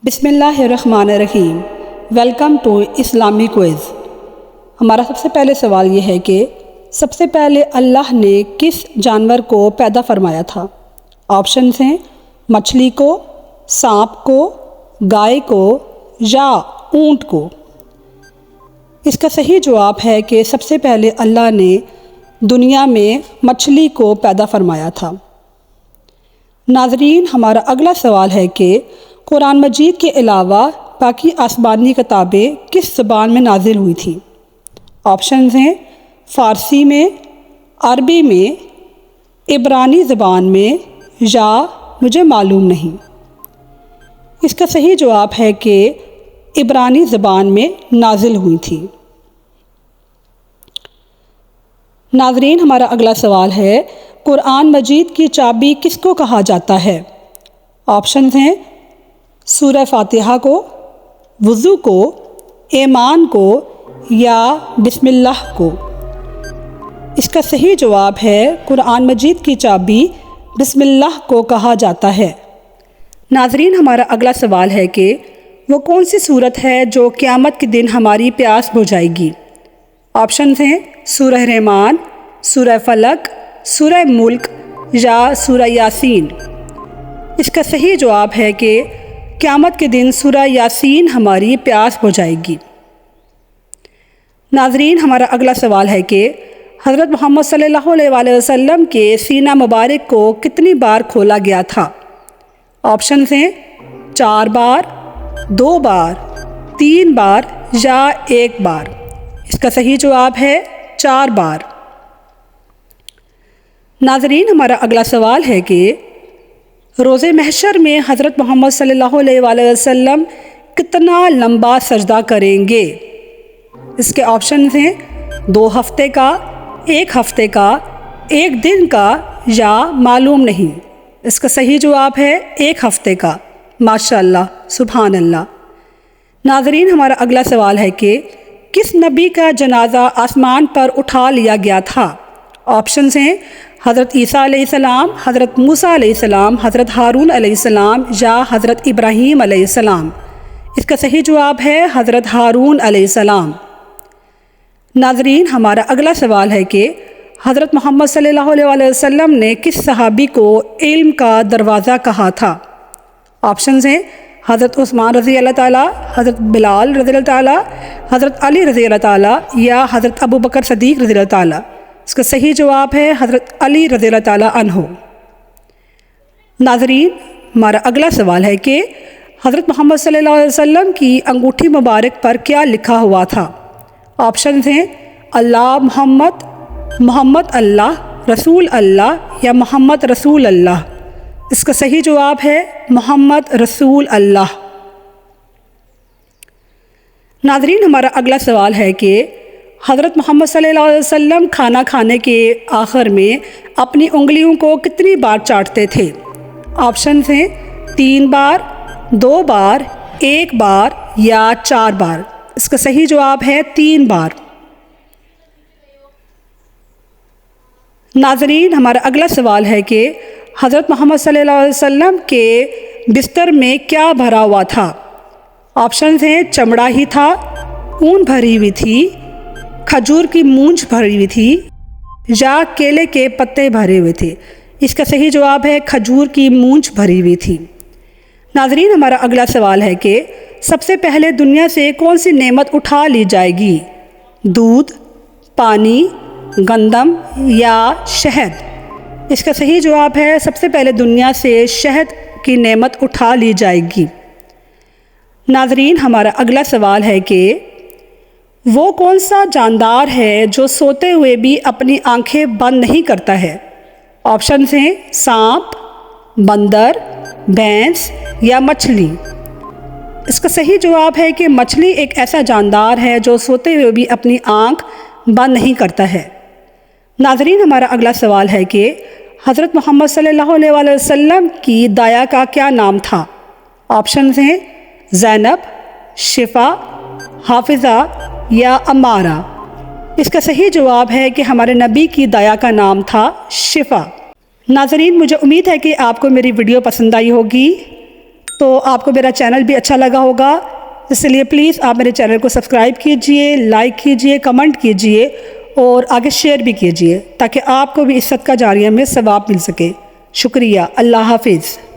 بسم اللہ الرحمن الرحیم۔ ویلکم ٹو اسلامی کوئز۔ ہمارا سب سے پہلے سوال یہ ہے کہ سب سے پہلے اللہ نے کس جانور کو پیدا فرمایا تھا؟ آپشنز ہیں مچھلی کو، سانپ کو، گائے کو یا اونٹ کو۔ اس کا صحیح جواب ہے کہ سب سے پہلے اللہ نے دنیا میں مچھلی کو پیدا فرمایا تھا۔ ناظرین، ہمارا اگلا سوال ہے کہ قرآن مجید کے علاوہ باقی آسمانی کتابیں کس زبان میں نازل ہوئی تھیں؟ آپشنز ہیں فارسی میں، عربی میں، عبرانی زبان میں یا مجھے معلوم نہیں۔ اس کا صحیح جواب ہے کہ عبرانی زبان میں نازل ہوئی تھی۔ ناظرین، ہمارا اگلا سوال ہے قرآن مجید کی چابی کس کو کہا جاتا ہے؟ آپشنز ہیں سورہ فاتحہ کو، وضو کو، ایمان کو یا بسم اللہ کو۔ اس کا صحیح جواب ہے قرآن مجید کی چابی بسم اللہ کو کہا جاتا ہے۔ ناظرین، ہمارا اگلا سوال ہے کہ وہ کون سی صورت ہے جو قیامت کے دن ہماری پیاس بجھائے گی؟ آپشنز ہیں سورہ رحمان، سورہ فلق، سورہ ملک یا سورہ یاسین۔ اس کا صحیح جواب ہے کہ قیامت کے دن سورہ یاسین ہماری پیاس بجھائے گی۔ ناظرین، ہمارا اگلا سوال ہے کہ حضرت محمد صلی اللہ علیہ وآلہ وسلم کے سینہ مبارک کو کتنی بار کھولا گیا تھا؟ آپشنز ہیں 4 بار، 2 بار، 3 بار یا 1 بار۔ اس کا صحیح جواب ہے 4 بار۔ ناظرین، ہمارا اگلا سوال ہے کہ روز محشر میں حضرت محمد صلی اللہ علیہ وآلہ وسلم کتنا لمبا سجدہ کریں گے؟ اس کے آپشنز ہیں 2 ہفتے کا، 1 ہفتے کا، 1 دن کا یا معلوم نہیں۔ اس کا صحیح جواب ہے 1 ہفتے کا۔ ماشاء اللہ، سبحان اللہ۔ ناظرین، ہمارا اگلا سوال ہے کہ کس نبی کا جنازہ آسمان پر اٹھا لیا گیا تھا؟ آپشنز ہیں حضرت عیسیٰ علیہ السلام، حضرت موسیٰ علیہ السلام، حضرت ہارون علیہ السلام یا حضرت ابراہیم علیہ السلام۔ اس کا صحیح جواب ہے حضرت ہارون علیہ السلام۔ ناظرین، ہمارا اگلا سوال ہے کہ حضرت محمد صلی اللہ علیہ وآلہ وسلم نے کس صحابی کو علم کا دروازہ کہا تھا؟ آپشنز ہیں حضرت عثمان رضی اللہ تعالیٰ، حضرت بلال رضی اللہ تعالیٰ، حضرت علی رضی اللہ تعالیٰ یا حضرت ابو بکر صدیق رضی اللہ تعالیٰ۔ اس کا صحیح جواب ہے حضرت علی رضی اللہ تعالیٰ عنہ۔ ناظرین، ہمارا اگلا سوال ہے کہ حضرت محمد صلی اللہ علیہ وسلم کی انگوٹھی مبارک پر کیا لکھا ہوا تھا؟ آپشنز ہیں اللہ محمد، محمد اللہ، رسول اللہ یا محمد رسول اللہ۔ اس کا صحیح جواب ہے محمد رسول اللہ۔ ناظرین، ہمارا اگلا سوال ہے کہ حضرت محمد صلی اللہ علیہ وسلم کھانا کھانے کے آخر میں اپنی انگلیوں کو کتنی بار چاٹتے تھے؟ آپشنز ہیں 3 بار، 2 بار، 1 بار یا 4 بار۔ اس کا صحیح جواب ہے 3 بار۔ ناظرین، ہمارا اگلا سوال ہے کہ حضرت محمد صلی اللہ علیہ وسلم کے بستر میں کیا بھرا ہوا تھا؟ آپشنز ہیں چمڑا ہی تھا، اون بھری ہوئی تھی، کھجور کی مونچھ بھری ہوئی تھی یا کیلے کے پتے بھرے ہوئے تھے۔ اس کا صحیح جواب ہے کھجور کی مونچھ بھری ہوئی تھی۔ ناظرین، ہمارا اگلا سوال ہے کہ سب سے پہلے دنیا سے کون سی نعمت اٹھا لی جائے گی؟ دودھ، پانی، گندم یا شہد؟ اس کا صحیح جواب ہے سب سے پہلے دنیا سے شہد کی نعمت اٹھا لی جائے گی۔ ناظرین، ہمارا اگلا سوال ہے کہ وہ کون سا جاندار ہے جو سوتے ہوئے بھی اپنی آنکھیں بند نہیں کرتا ہے؟ آپشنز ہیں سانپ، بندر، بھینس یا مچھلی۔ اس کا صحیح جواب ہے کہ مچھلی ایک ایسا جاندار ہے جو سوتے ہوئے بھی اپنی آنکھ بند نہیں کرتا ہے۔ ناظرین، ہمارا اگلا سوال ہے کہ حضرت محمد صلی اللہ علیہ وآلہ وسلم کی دایا کا کیا نام تھا؟ آپشنز ہیں زینب، شفا، حافظہ یا امارہ۔ اس کا صحیح جواب ہے کہ ہمارے نبی کی دایا کا نام تھا شفا۔ ناظرین، مجھے امید ہے کہ آپ کو میری ویڈیو پسند آئی ہوگی۔ تو آپ کو میرا چینل بھی اچھا لگا ہوگا، اس لیے پلیز آپ میرے چینل کو سبسکرائب کیجئے، لائک کیجئے، کمنٹ کیجئے اور آگے شیئر بھی کیجئے تاکہ آپ کو بھی اس صدقہ جاریہ میں ثواب مل سکے۔ شکریہ، اللہ حافظ۔